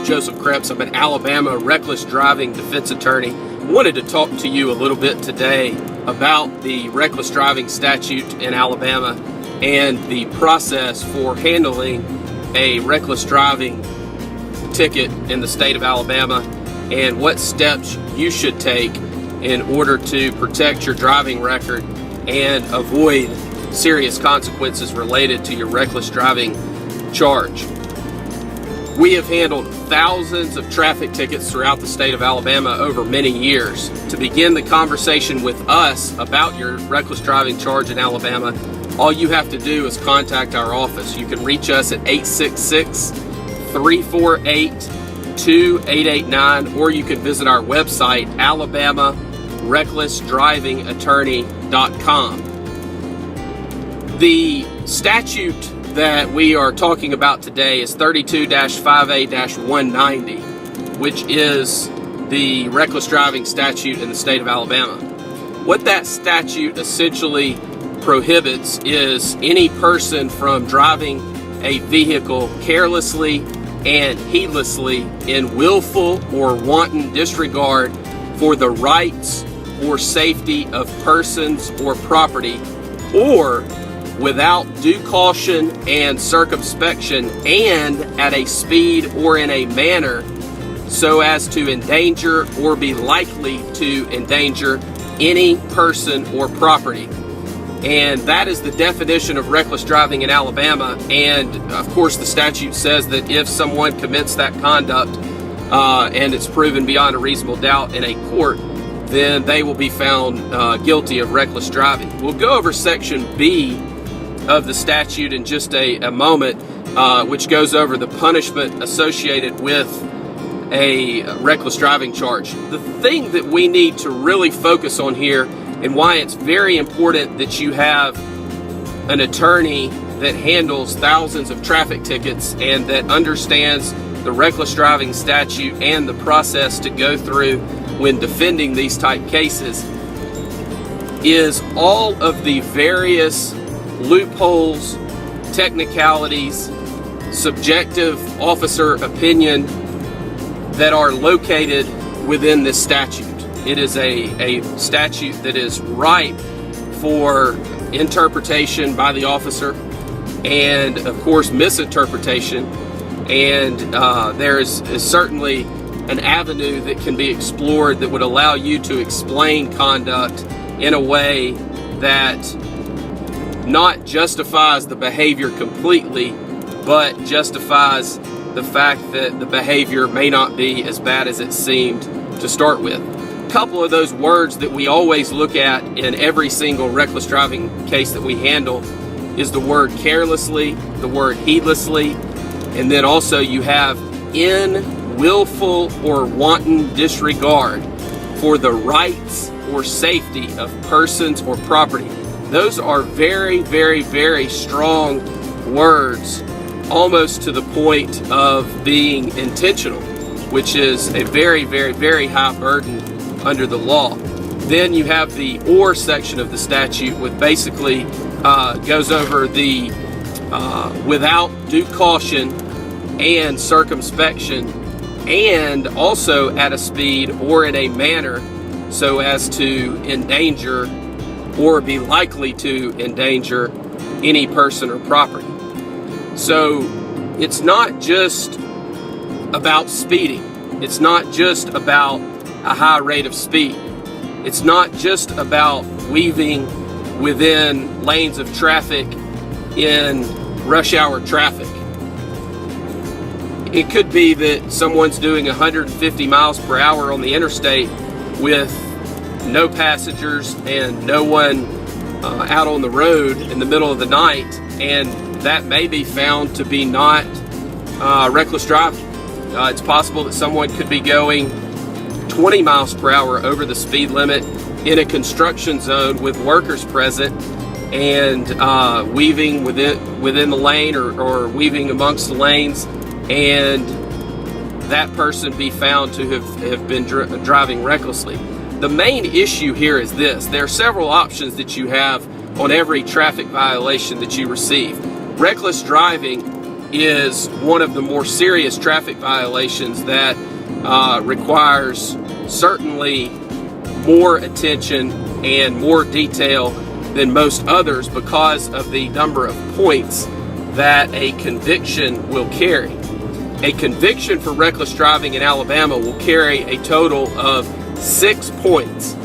Joseph Kreps. I'm an Alabama reckless driving defense attorney. I wanted to talk to you a little bit today about the reckless driving statute in Alabama and the process for handling a reckless driving ticket in the state of Alabama and what steps you should take in order to protect your driving record and avoid serious consequences related to your reckless driving charge. We have handled thousands of traffic tickets throughout the state of Alabama over many years. To begin the conversation with us about your reckless driving charge in Alabama, all you have to do is contact our office. You can reach us at 866-348-2889, or you can visit our website, alabamarecklessdrivingattorney.com. The statute that we are talking about today is 32-5A-190, which is the reckless driving statute in the state of Alabama. What that statute essentially prohibits is any person from driving a vehicle carelessly and heedlessly in willful or wanton disregard for the rights or safety of persons or property, or without due caution and circumspection, and at a speed or in a manner so as to endanger or be likely to endanger any person or property. And that is the definition of reckless driving in Alabama. And of course the statute says that if someone commits that conduct and it's proven beyond a reasonable doubt in a court, then they will be found guilty of reckless driving. We'll go over section B of the statute in just a moment, which goes over the punishment associated with a reckless driving charge. The thing that we need to really focus on here, and why it's very important that you have an attorney that handles thousands of traffic tickets and that understands the reckless driving statute and the process to go through when defending these type cases, is all of the various loopholes, technicalities, subjective officer opinion that are located within this statute. It is a statute that is ripe for interpretation by the officer and, of course, misinterpretation. And there is certainly an avenue that can be explored that would allow you to explain conduct in a way that not justifies the behavior completely, but justifies the fact that the behavior may not be as bad as it seemed to start with. A couple of those words that we always look at in every single reckless driving case that we handle is the word carelessly, the word heedlessly, and then also you have in willful or wanton disregard for the rights or safety of persons or property. Those are very, very, very strong words, almost to the point of being intentional, which is a very, very, very high burden under the law. Then you have the or section of the statute, which basically goes over the without due caution and circumspection, and also at a speed or in a manner so as to endanger or be likely to endanger any person or property. So it's not just about speeding. It's not just about a high rate of speed. It's not just about weaving within lanes of traffic in rush hour traffic. It could be that someone's doing 150 miles per hour on the interstate with no passengers and no one out on the road in the middle of the night, and that may be found to be not reckless driving. It's possible that someone could be going 20 miles per hour over the speed limit in a construction zone with workers present and weaving within the lane or weaving amongst the lanes, and that person be found to have been driving recklessly. The main issue here is this: there are several options that you have on every traffic violation that you receive. Reckless driving is one of the more serious traffic violations that requires certainly more attention and more detail than most others because of the number of points that a conviction will carry. A conviction for reckless driving in Alabama will carry a total of 6 points.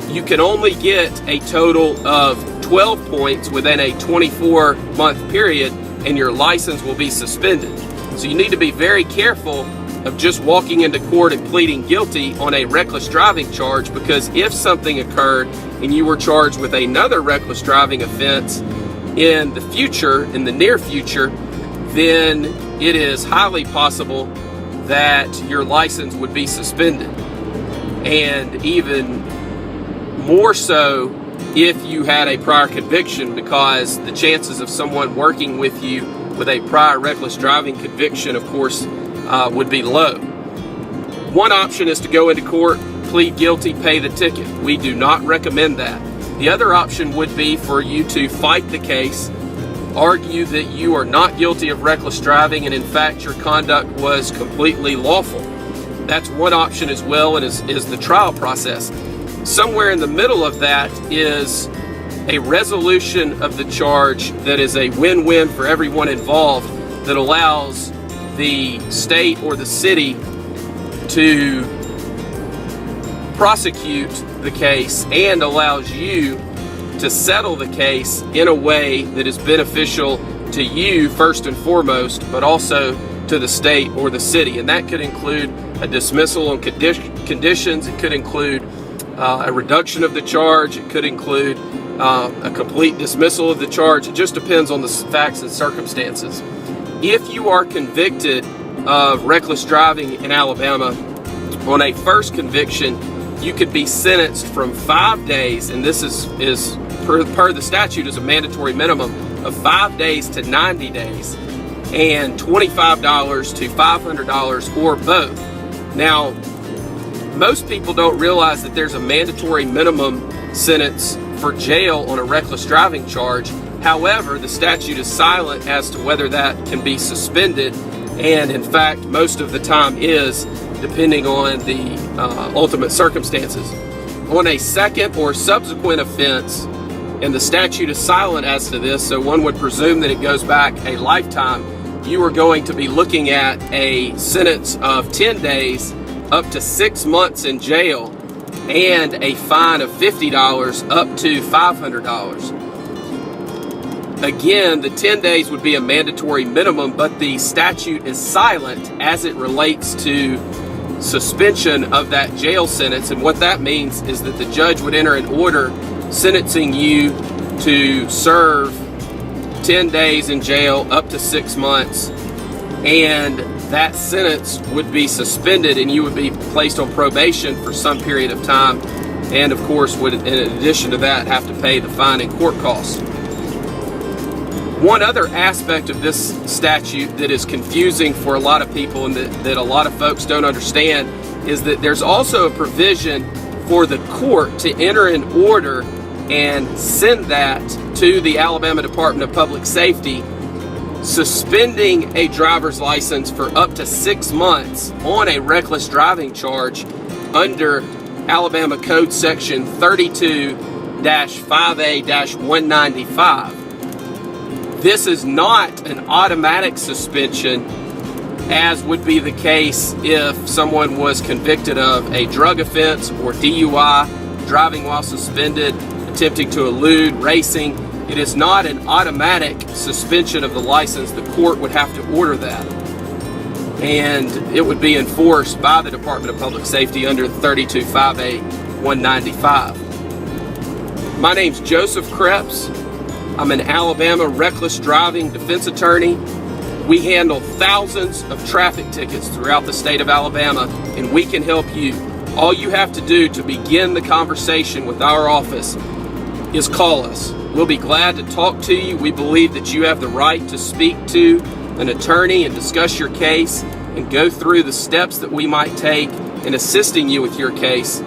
You can only get a total of 12 points within a 24-month period, and your license will be suspended. So you need to be very careful of just walking into court and pleading guilty on a reckless driving charge, because if something occurred and you were charged with another reckless driving offense in the future, in the near future, then it is highly possible that your license would be suspended. And even more so if you had a prior conviction, because the chances of someone working with you with a prior reckless driving conviction, of course, would be low. One option is to go into court, plead guilty, pay the ticket. We do not recommend that. The other option would be for you to fight the case, argue that you are not guilty of reckless driving and in fact your conduct was completely lawful. That's one option as well, and is the trial process. Somewhere in the middle of that is a resolution of the charge that is a win-win for everyone involved, that allows the state or the city to prosecute the case and allows you to settle the case in a way that is beneficial to you first and foremost, but also to the state or the city. And that could include a dismissal on conditions. It could include a reduction of the charge. It could include a complete dismissal of the charge. It just depends on the facts and circumstances. If you are convicted of reckless driving in Alabama on a first conviction, you could be sentenced from 5 days, and this is per the statute is a mandatory minimum of 5 days to 90 days, and $25 to $500 or both. Now, most people don't realize that there's a mandatory minimum sentence for jail on a reckless driving charge. However, the statute is silent as to whether that can be suspended, and in fact, most of the time is, depending on the ultimate circumstances. On a second or subsequent offense, and the statute is silent as to this, so one would presume that it goes back a lifetime, you are going to be looking at a sentence of 10 days up to 6 months in jail and a fine of $50 up to $500. Again, the 10 days would be a mandatory minimum, but the statute is silent as it relates to suspension of that jail sentence. And what that means is that the judge would enter an order sentencing you to serve 10 days in jail up to 6 months, and that sentence would be suspended and you would be placed on probation for some period of time, and of course would, in addition to that, have to pay the fine and court costs. One other aspect of this statute that is confusing for a lot of people and that a lot of folks don't understand is that there's also a provision for the court to enter an order and send that to the Alabama Department of Public Safety, suspending a driver's license for up to 6 months on a reckless driving charge under Alabama Code Section 32-5A-195. This is not an automatic suspension, as would be the case if someone was convicted of a drug offense or DUI, driving while suspended, attempting to elude, racing. It is not an automatic suspension of the license. The court would have to order that, and it would be enforced by the Department of Public Safety under 32-5A-195. My name's Joseph Kreps. I'm an Alabama reckless driving defense attorney. We handle thousands of traffic tickets throughout the state of Alabama, and we can help you. All you have to do to begin the conversation with our office is call us. We'll be glad to talk to you. We believe that you have the right to speak to an attorney and discuss your case and go through the steps that we might take in assisting you with your case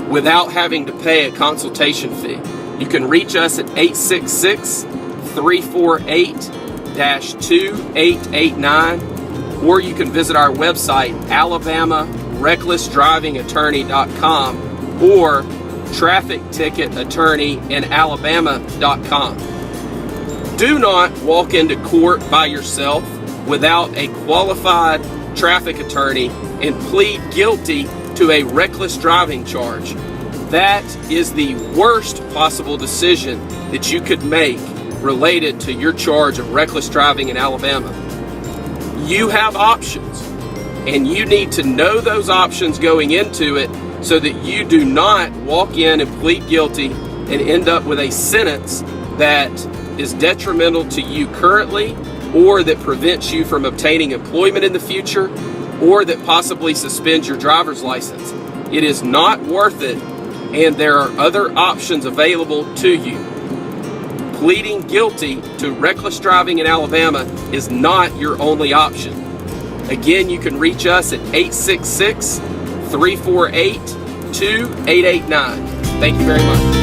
without having to pay a consultation fee. You can reach us at 866-348-8255. 2889, or you can visit our website, alabamarecklessdrivingattorney.com or trafficticketattorneyinalabama.com. Do not walk into court by yourself without a qualified traffic attorney and plead guilty to a reckless driving charge. That is the worst possible decision that you could make related to your charge of reckless driving in Alabama. You have options, and you need to know those options going into it so that you do not walk in and plead guilty and end up with a sentence that is detrimental to you currently, or that prevents you from obtaining employment in the future, or that possibly suspends your driver's license. It is not worth it, and there are other options available to you. Pleading guilty to reckless driving in Alabama is not your only option. Again, you can reach us at 866-348-2889. Thank you very much.